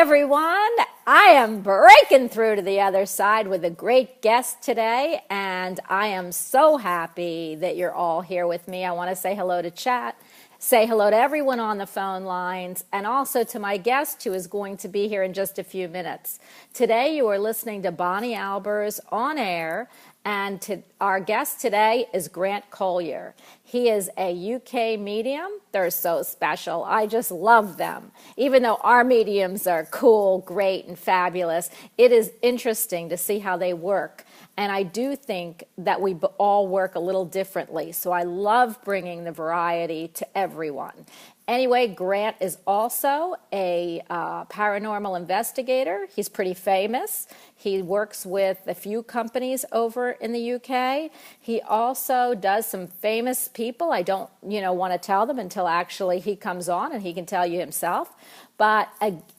everyone. I am breaking through to the other side with a great guest today, and I am so happy that you're all here with me. I want to say hello to chat, say hello to everyone on the phone lines, and also to my guest who is going to be here in just a few minutes. Today you are listening to Bonnie Albers On Air, and our guest today is Grant Collier. He is a UK medium. They're so special. I just love them. Even though our mediums are cool, great, and fabulous, it is interesting to see how they work. And I do think that we all work a little differently. So I love bringing the variety to everyone. Anyway, Grant is also a paranormal investigator. He's pretty famous. He works with a few companies over in the UK. He also does some famous people. I don't, want to tell them until actually he comes on and he can tell you himself. But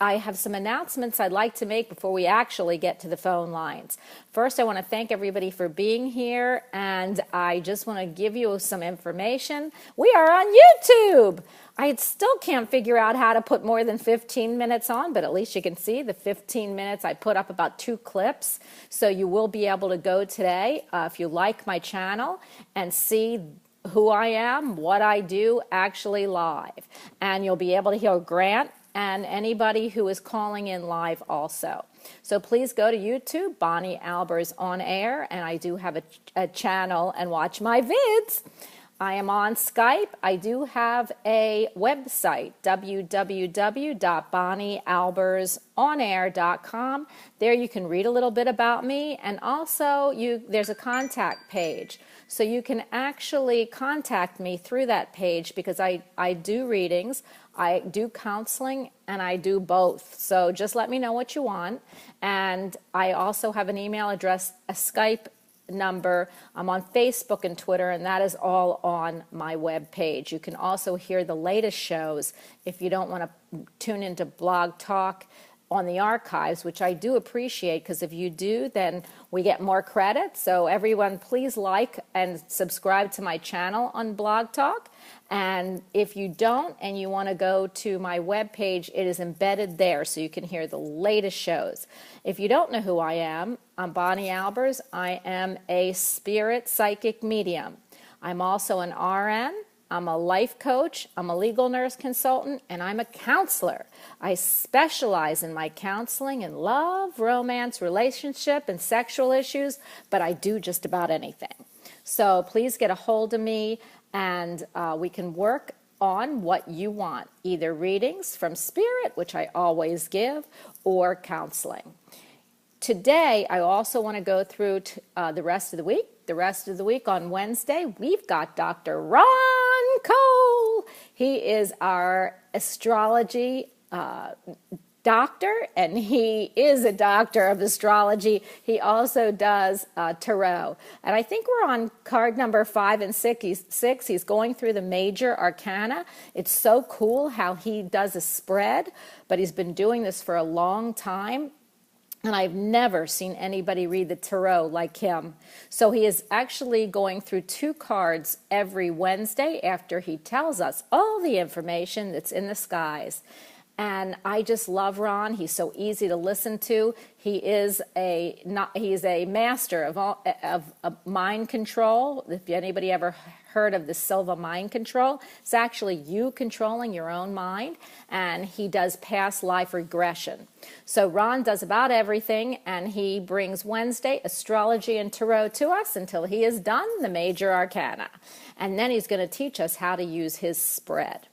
I have some announcements I'd like to make before we actually get to the phone lines. First, I want to thank everybody for being here, and I just want to give you some information. We are on YouTube. I still can't figure out how to put more than 15 minutes on, but at least you can see the 15 minutes. I put up about 2 clips, so you will be able to go today if you like my channel and see who I am, what I do actually live. And you'll be able to hear Grant and anybody who is calling in live also. So please go to YouTube, Bonnie Albers On Air, and I do have a channel and watch my vids. I am on Skype. I do have a website, www.bonniealbersonair.com. There you can read a little bit about me, and also there's a contact page. So you can actually contact me through that page because I do readings, I do counseling, and I do both. So just let me know what you want. And I also have an email address, a Skype number. I'm on Facebook and Twitter, and that is all on my web page. You can also hear the latest shows if you don't want to tune into Blog Talk on the archives, which I do appreciate, because if you do, then we get more credit. So everyone, please like and subscribe to my channel on Blog Talk. And if you don't and you want to go to my webpage, it is embedded there so you can hear the latest shows. If you don't know who I am, I'm Bonnie Albers. I am a spirit psychic medium. I'm also an RN. I'm a life coach, I'm a legal nurse consultant, and I'm a counselor. I specialize in my counseling in love, romance, relationship, and sexual issues, but I do just about anything. So please get a hold of me, and we can work on what you want, either readings from spirit, which I always give, or counseling. Today, I also want to go through the rest of the week. The rest of the week on Wednesday, we've got Dr. Ron Cole. He is our astrology doctor, and he is a doctor of astrology. He also does tarot. And I think we're on card number 5 and 6. He's going through the major arcana. It's so cool how he does a spread, but he's been doing this for a long time. And I've never seen anybody read the tarot like him. So he is actually going through 2 cards every Wednesday after he tells us all the information that's in the skies. And I just love Ron. He's so easy to listen to. He is a master of mind control. If anybody ever heard of the Silva mind control, it's actually you controlling your own mind, and he does past life regression. So Ron does about everything, and he brings Wednesday astrology and tarot to us until he is done the major arcana. And then he's going to teach us how to use his spread.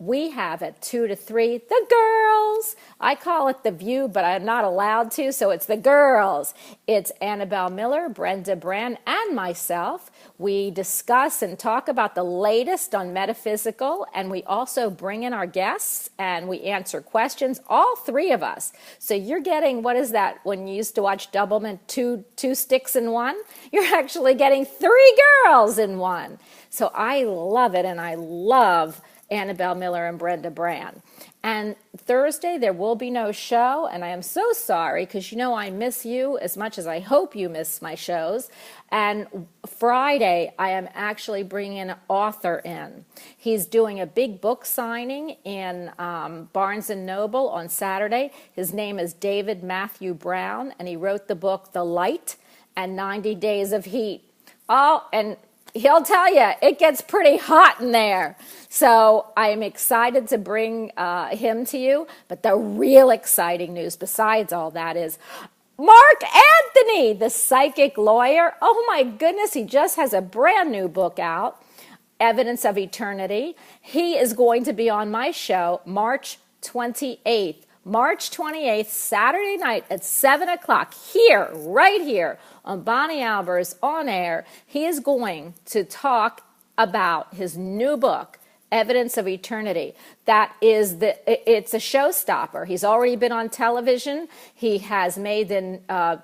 We have at 2 to 3, the girls. I call it The View, but I'm not allowed to, so it's the girls. It's Annabelle Miller, Brenda Brand, and myself. We discuss and talk about the latest on metaphysical, and we also bring in our guests, and we answer questions, all 3 of us. So you're getting, what is that, when you used to watch Doublemint, two sticks in one? You're actually getting 3 girls in one. So I love it, and I love Annabelle Miller and Brenda Brand. And Thursday, there will be no show, and I am so sorry because I miss you as much as I hope you miss my shows. And Friday, I am actually bringing an author in. He's doing a big book signing in Barnes & Noble on Saturday. His name is David Matthew Brown, and he wrote the book The Light and 90 Days of Heat. Oh, and he'll tell you, it gets pretty hot in there. So I'm excited to bring him to you. But the real exciting news besides all that is Mark Anthony, the psychic lawyer. Oh my goodness, he just has a brand new book out, Evidence of Eternity. He is going to be on my show March 28th. March 28th, Saturday night at 7 o'clock, here, right here on Bonnie Albers On Air. He is going to talk about his new book, Evidence of Eternity. It's a showstopper. He's already been on television. He has made the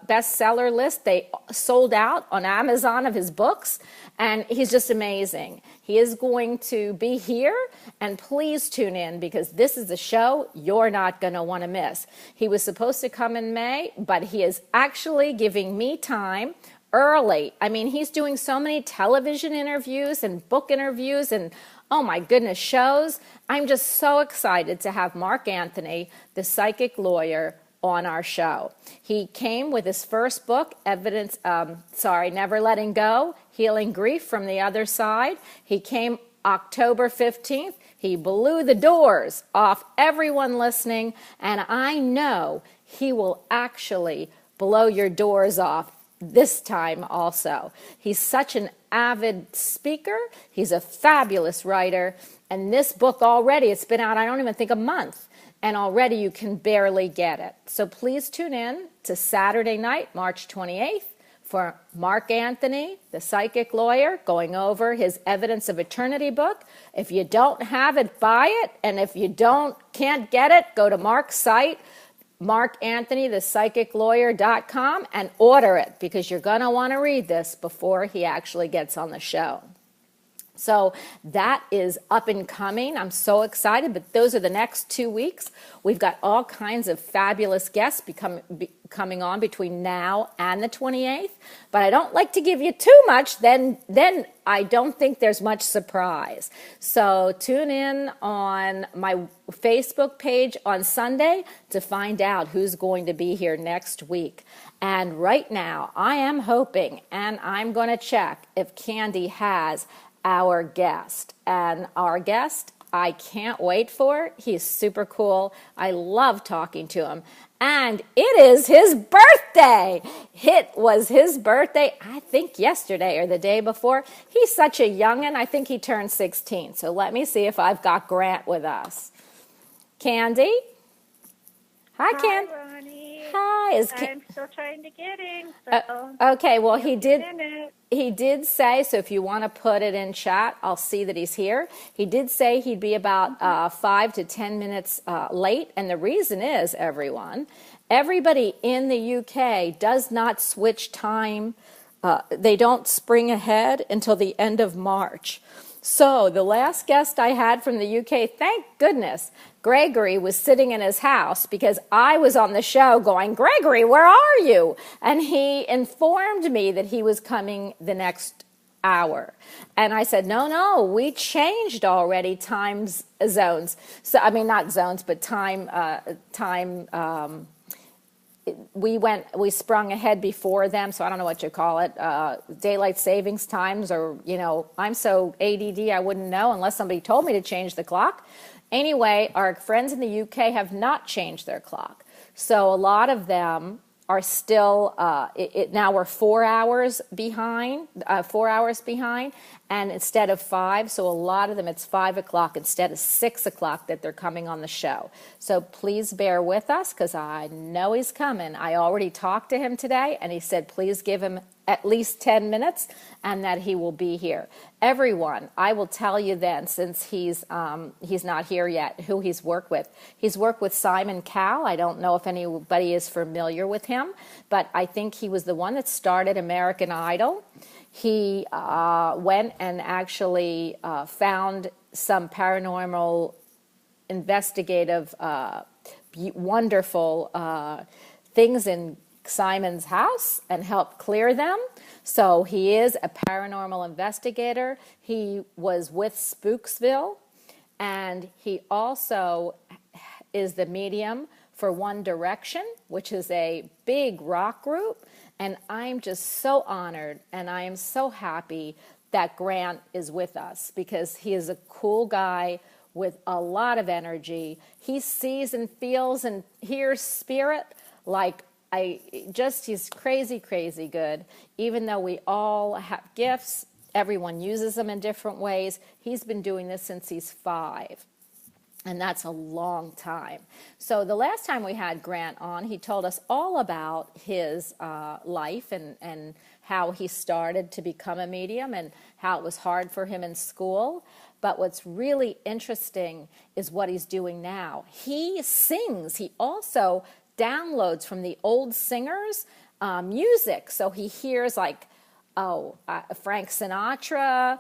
bestseller list. They sold out on Amazon of his books, and he's just amazing. He is going to be here, and please tune in because this is a show you're not going to want to miss. He was supposed to come in May, but he is actually giving me time early. I mean, he's doing so many television interviews and book interviews and oh my goodness, shows. I'm just so excited to have Mark Anthony, the psychic lawyer, on our show. He came with his first book, Never Letting Go, Healing Grief from the Other Side. He came October 15th. He blew the doors off everyone listening, and I know he will actually blow your doors off this time also. He's such an avid speaker. He's a fabulous writer. And this book already, it's been out, I don't even think a month. And already you can barely get it. So please tune in to Saturday night, March 28th, for Mark Anthony, the psychic lawyer, going over his Evidence of Eternity book. If you don't have it, buy it. And if you can't get it, go to Mark's site, markanthonythepsychiclawyer.com, and order it because you're going to want to read this before he actually gets on the show. So that is up and coming. I'm so excited, but those are the next 2 weeks. We've got all kinds of fabulous guests coming on between now and the 28th, but I don't like to give you too much, then I don't think there's much surprise. So tune in on my Facebook page on Sunday to find out who's going to be here next week. And right now, I am hoping, and I'm going to check if Candy has our guest. And our guest, I can't wait for. He's super cool. I love talking to him. And it is his birthday. It was his birthday, I think yesterday or the day before. He's such a youngin'. I think he turned 16. So let me see if I've got Grant with us. Candy? Hi, Candy. Hi, Ronnie. Hi. I'm still trying to get in. So okay, well, he did say, so if you want to put it in chat, I'll see that he's here. He did say he'd be about 5 to 10 minutes late. And the reason is, everybody in the UK does not switch time. They don't spring ahead until the end of March. So the last guest I had from the UK, thank goodness, Gregory was sitting in his house because I was on the show going, Gregory, where are you? And he informed me that he was coming the next hour. And I said, no, we changed already time zones. So, I mean, not zones, but time, we sprung ahead before them, so I don't know what you call it, daylight savings times, or, I'm so ADD I wouldn't know unless somebody told me to change the clock. Anyway, our friends in the UK have not changed their clock. So a lot of them are still, now we're 4 hours behind, and instead of 5, so a lot of them it's 5 o'clock instead of 6 o'clock that they're coming on the show. So please bear with us because I know he's coming. I already talked to him today, and he said please give him at least 10 minutes and that he will be here. Everyone, I will tell you then, since he's not here yet, who he's worked with. He's worked with Simon Cowell. I don't know if anybody is familiar with him, but I think he was the one that started American Idol. He went and actually found some paranormal investigative wonderful things in Simon's house and helped clear them. So he is a paranormal investigator. He was with Spooksville, and he also is the medium for One Direction, which is a big rock group. And I'm just so honored, and I am so happy that Grant is with us, because he is a cool guy with a lot of energy. He sees and feels and hears spirit like he's crazy, crazy good. Even though we all have gifts, everyone uses them in different ways. He's been doing this since he's 5. And that's a long time. So the last time we had Grant on, he told us all about his life and how he started to become a medium and how it was hard for him in school. But what's really interesting is what he's doing now. He sings. He also downloads from the old singers music. So he hears like, Frank Sinatra,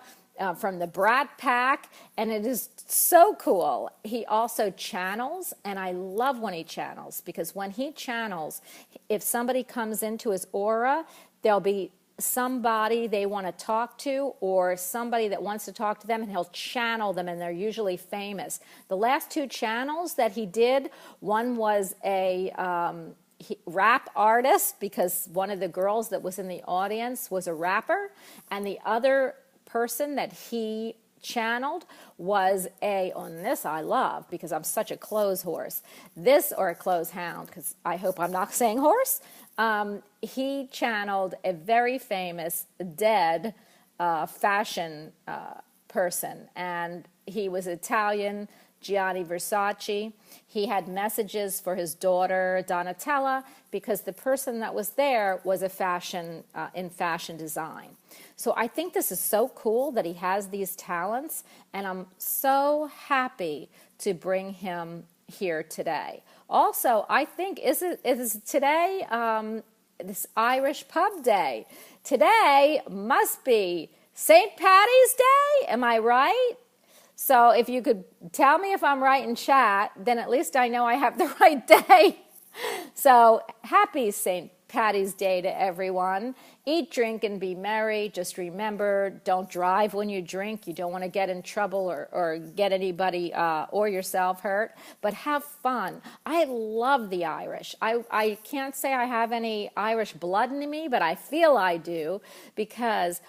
from the Brat Pack, and it is so cool. He also channels, and I love when he channels, because when he channels, if somebody comes into his aura, there'll be somebody they want to talk to or somebody that wants to talk to them, and he'll channel them, and they're usually famous. The last 2 channels that he did, one was a rap artist, because one of the girls that was in the audience was a rapper, and the other person that he channeled was on this I love, because I'm such a clothes horse. This, or a clothes hound, because I hope I'm not saying horse. He channeled a very famous dead fashion person, and he was Italian, Gianni Versace. He had messages for his daughter Donatella, because the person that was there was in fashion design. So I think this is so cool that he has these talents, and I'm so happy to bring him here today. Also, I think is today this Irish pub day. Today must be St. Patty's Day. Am I right? So if you could tell me if I'm right in chat, then at least I know I have the right day. So happy St. Patty's Day to everyone. Eat, drink, and be merry. Just remember, don't drive when you drink. You don't want to get in trouble or get anybody or yourself hurt. But have fun. I love the Irish. I can't say I have any Irish blood in me, but I feel I do, because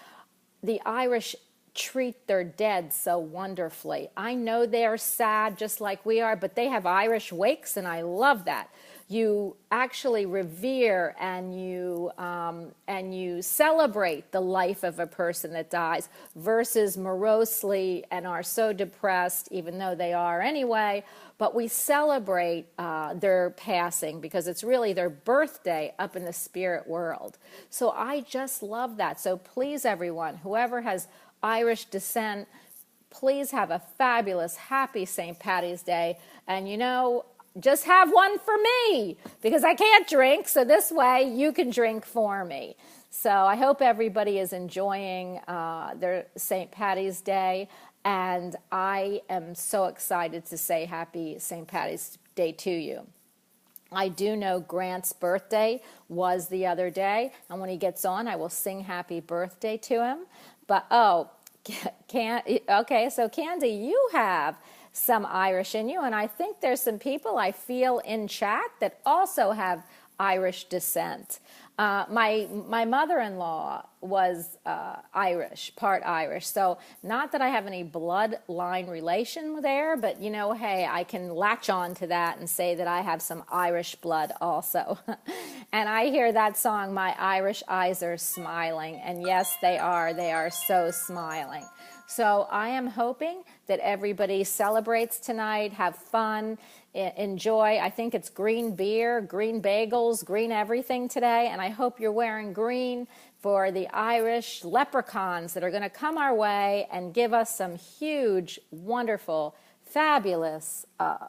the Irish treat their dead so wonderfully. I know they're sad just like we are, but they have Irish wakes, and I love that. You actually revere and you celebrate the life of a person that dies, versus morosely and are so depressed, even though they are anyway. But we celebrate their passing, because it's really their birthday up in the spirit world. So I just love that. So please, everyone, whoever has Irish descent, please have a fabulous, happy St. Patty's Day. And just have one for me, because I can't drink, so this way you can drink for me. So I hope everybody is enjoying their St. Patty's Day, and I am so excited to say happy St. Patty's Day to you. I do know Grant's birthday was the other day, and when he gets on, I will sing happy birthday to him. But, okay, so Candy, you have some Irish in you, and I think there's some people I feel in chat that also have Irish descent. My mother-in-law was Irish, part Irish, so not that I have any bloodline relation there, but hey, I can latch on to that and say that I have some Irish blood also. And I hear that song, My Irish Eyes Are Smiling, and yes, they are so smiling. So I am hoping that everybody celebrates tonight, have fun, enjoy. I think it's green beer, green bagels, green everything today, and I hope you're wearing green for the Irish leprechauns that are going to come our way and give us some huge, wonderful, fabulous